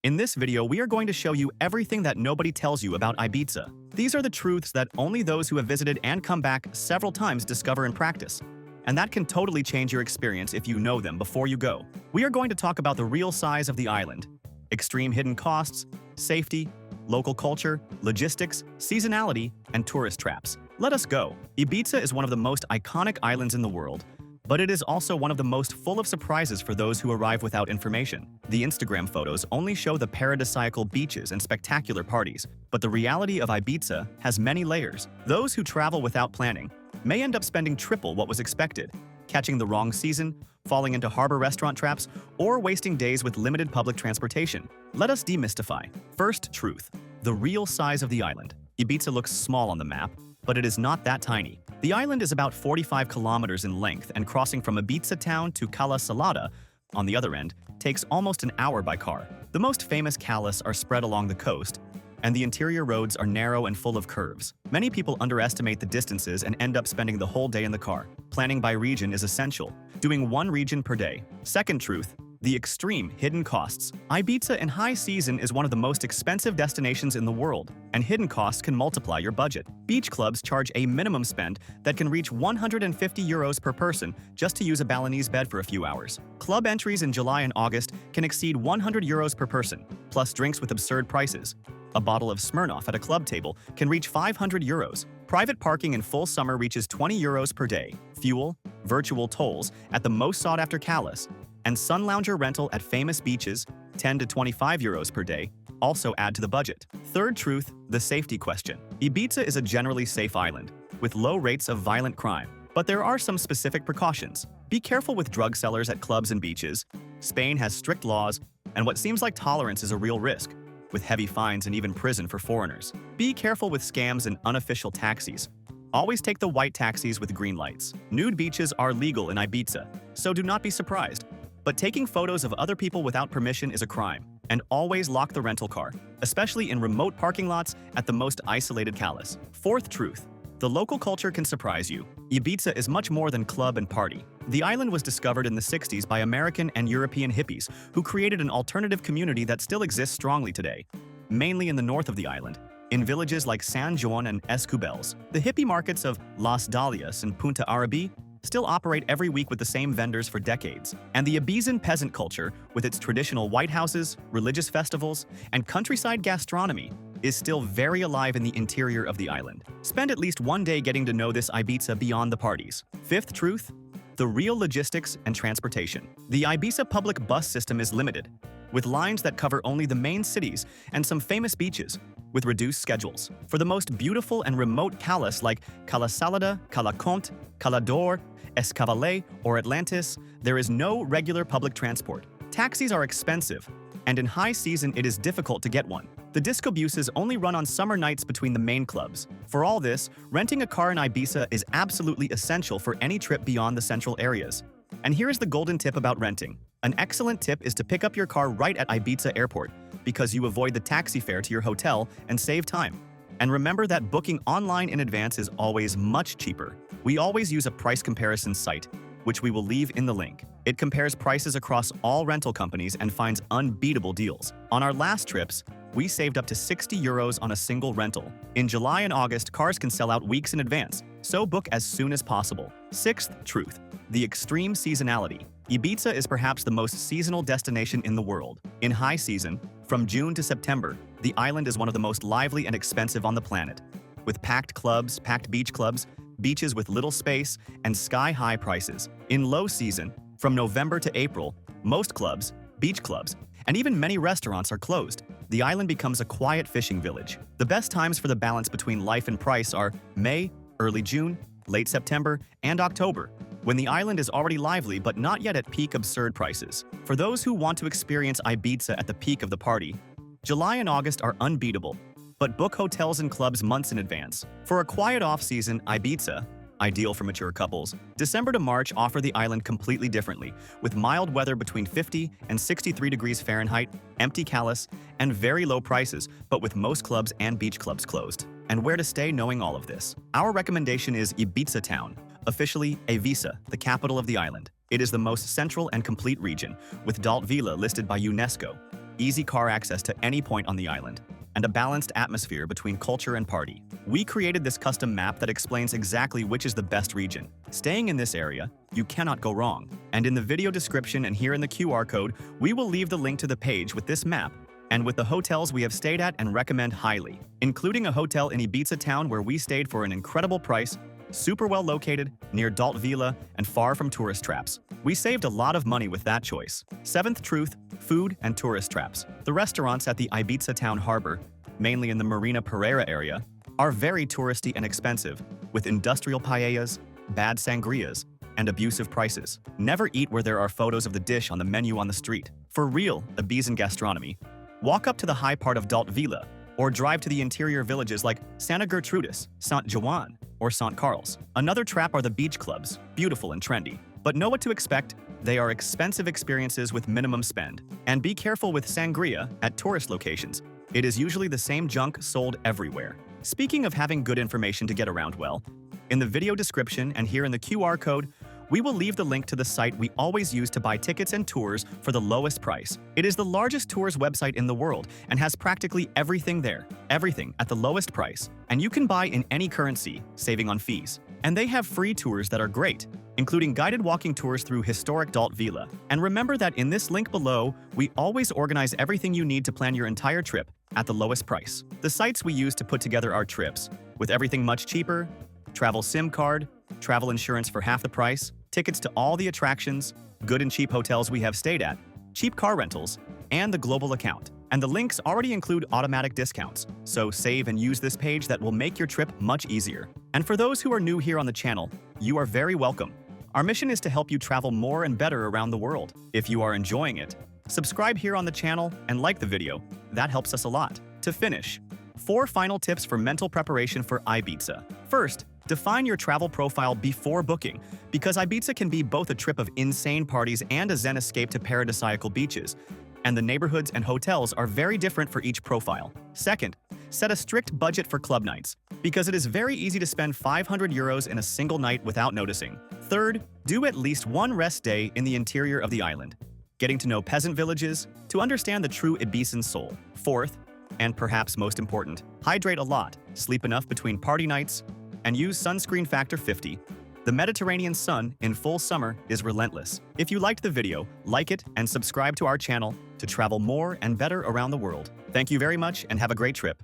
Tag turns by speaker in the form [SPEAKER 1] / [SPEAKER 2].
[SPEAKER 1] In this video, we are going to show you everything that nobody tells you about Ibiza. These are the truths that only those who have visited and come back several times discover and practice. And that can totally change your experience if you know them before you go. We are going to talk about the real size of the island, extreme hidden costs, safety, local culture, logistics, seasonality, and tourist traps. Let us go. Ibiza is one of the most iconic islands in the world, but it is also one of the most full of surprises for those who arrive without information. The Instagram photos only show the paradisiacal beaches and spectacular parties, but the reality of Ibiza has many layers. Those who travel without planning may end up spending triple what was expected, catching the wrong season, falling into harbor restaurant traps, or wasting days with limited public transportation. Let us demystify. First truth: the real size of the island. Ibiza looks small on the map, but it is not that tiny. The island is about 45 kilometers in length, and crossing from Ibiza town to Cala Salada, on the other end, takes almost an hour by car. The most famous calas are spread along the coast, and the interior roads are narrow and full of curves. Many people underestimate the distances and end up spending the whole day in the car. Planning by region is essential, doing one region per day. Second truth: the extreme hidden costs. Ibiza in high season is one of the most expensive destinations in the world, and hidden costs can multiply your budget. Beach clubs charge a minimum spend that can reach 150 euros per person just to use a Balinese bed for a few hours. Club entries in July and August can exceed 100 euros per person, plus drinks with absurd prices. A bottle of Smirnoff at a club table can reach 500 euros. Private parking in full summer reaches 20 euros per day. Fuel, virtual tolls at the most sought-after calas, and sun lounger rental at famous beaches, 10 to 25 euros per day, also add to the budget. Third truth: the safety question. Ibiza is a generally safe island, with low rates of violent crime. But there are some specific precautions. Be careful with drug sellers at clubs and beaches. Spain has strict laws, and what seems like tolerance is a real risk, with heavy fines and even prison for foreigners. Be careful with scams and unofficial taxis. Always take the white taxis with green lights. Nude beaches are legal in Ibiza, so do not be surprised. But taking photos of other people without permission is a crime. And always lock the rental car, especially in remote parking lots at the most isolated calas. Fourth truth: the local culture can surprise you. Ibiza is much more than club and party. The island was discovered in the 60s by American and European hippies who created an alternative community that still exists strongly today, mainly in the north of the island, in villages like San Juan and Escubels. The hippie markets of Las Dalias and Punta Arabi still operate every week with the same vendors for decades. And the Ibizan peasant culture, with its traditional white houses, religious festivals, and countryside gastronomy, is still very alive in the interior of the island. Spend at least one day getting to know this Ibiza beyond the parties. Fifth truth: the real logistics and transportation. The Ibiza public bus system is limited, with lines that cover only the main cities and some famous beaches, with reduced schedules. For the most beautiful and remote calas like Cala Salada, Cala Comte, Cala d'Or, Escavalet, or Atlantis, there is no regular public transport. Taxis are expensive, and in high season it is difficult to get one. The disco buses only run on summer nights between the main clubs. For all this, renting a car in Ibiza is absolutely essential for any trip beyond the central areas. And here's the golden tip about renting. An excellent tip is to pick up your car right at Ibiza airport, because you avoid the taxi fare to your hotel and save time. And remember that booking online in advance is always much cheaper. We always use a price comparison site, which we will leave in the link. It compares prices across all rental companies and finds unbeatable deals. On our last trips, we saved up to 60 euros on a single rental. In July and August, cars can sell out weeks in advance, so book as soon as possible. Sixth truth: the extreme seasonality. Ibiza is perhaps the most seasonal destination in the world. In high season, from June to September, the island is one of the most lively and expensive on the planet, with packed clubs, packed beach clubs, beaches with little space, and sky-high prices. In low season, from November to April, most clubs, beach clubs, and even many restaurants are closed. The island becomes a quiet fishing village. The best times for the balance between life and price are May, early June, late September, and October, when the island is already lively but not yet at peak absurd prices. For those who want to experience Ibiza at the peak of the party, July and August are unbeatable, but book hotels and clubs months in advance. For a quiet off-season, Ibiza, ideal for mature couples, December to March offer the island completely differently, with mild weather between 50 and 63 degrees Fahrenheit, empty calas, and very low prices, but with most clubs and beach clubs closed. And where to stay knowing all of this? Our recommendation is Ibiza town, officially Ibiza, the capital of the island. It is the most central and complete region, with Dalt Villa listed by UNESCO, easy car access to any point on the island, and a balanced atmosphere between culture and party. We created this custom map that explains exactly which is the best region. Staying in this area, you cannot go wrong. And in the video description and here in the QR code, we will leave the link to the page with this map and with the hotels we have stayed at and recommend highly, including a hotel in Ibiza town where we stayed for an incredible price, super well located, near Dalt Vila, and far from tourist traps. We saved a lot of money with that choice. Seventh truth, food and tourist traps. The restaurants at the Ibiza town harbor, mainly in the Marina Pereira area, are very touristy and expensive, with industrial paellas, bad sangrias, and abusive prices. Never eat where there are photos of the dish on the menu on the street. For real Ibizan gastronomy, walk up to the high part of Dalt Vila, or drive to the interior villages like Santa Gertrudis, Sant Joan, or Sant Carls. Another trap are the beach clubs, beautiful and trendy. But know what to expect, they are expensive experiences with minimum spend. And be careful with sangria at tourist locations. It is usually the same junk sold everywhere. Speaking of having good information to get around well, in the video description and here in the QR code, we will leave the link to the site we always use to buy tickets and tours for the lowest price. It is the largest tours website in the world and has practically everything there, everything at the lowest price. And you can buy in any currency, saving on fees. And they have free tours that are great, including guided walking tours through historic Dalt Vila. And remember that in this link below, we always organize everything you need to plan your entire trip at the lowest price. The sites we use to put together our trips, with everything much cheaper, travel SIM card, travel insurance for half the price, tickets to all the attractions, good and cheap hotels we have stayed at, cheap car rentals, and the global account. And the links already include automatic discounts, so save and use this page that will make your trip much easier. And for those who are new here on the channel, you are very welcome. Our mission is to help you travel more and better around the world. If you are enjoying it, subscribe here on the channel and like the video. That helps us a lot. To finish, 4 final tips for mental preparation for Ibiza. First, define your travel profile before booking, because Ibiza can be both a trip of insane parties and a zen escape to paradisiacal beaches, and the neighborhoods and hotels are very different for each profile. Second, set a strict budget for club nights, because it is very easy to spend 500 euros in a single night without noticing. Third, do at least one rest day in the interior of the island, getting to know peasant villages to understand the true Ibizan soul. Fourth, and perhaps most important, hydrate a lot, sleep enough between party nights, and use sunscreen factor 50. The Mediterranean sun in full summer is relentless. If you liked the video, like it and subscribe to our channel to travel more and better around the world. Thank you very much and have a great trip.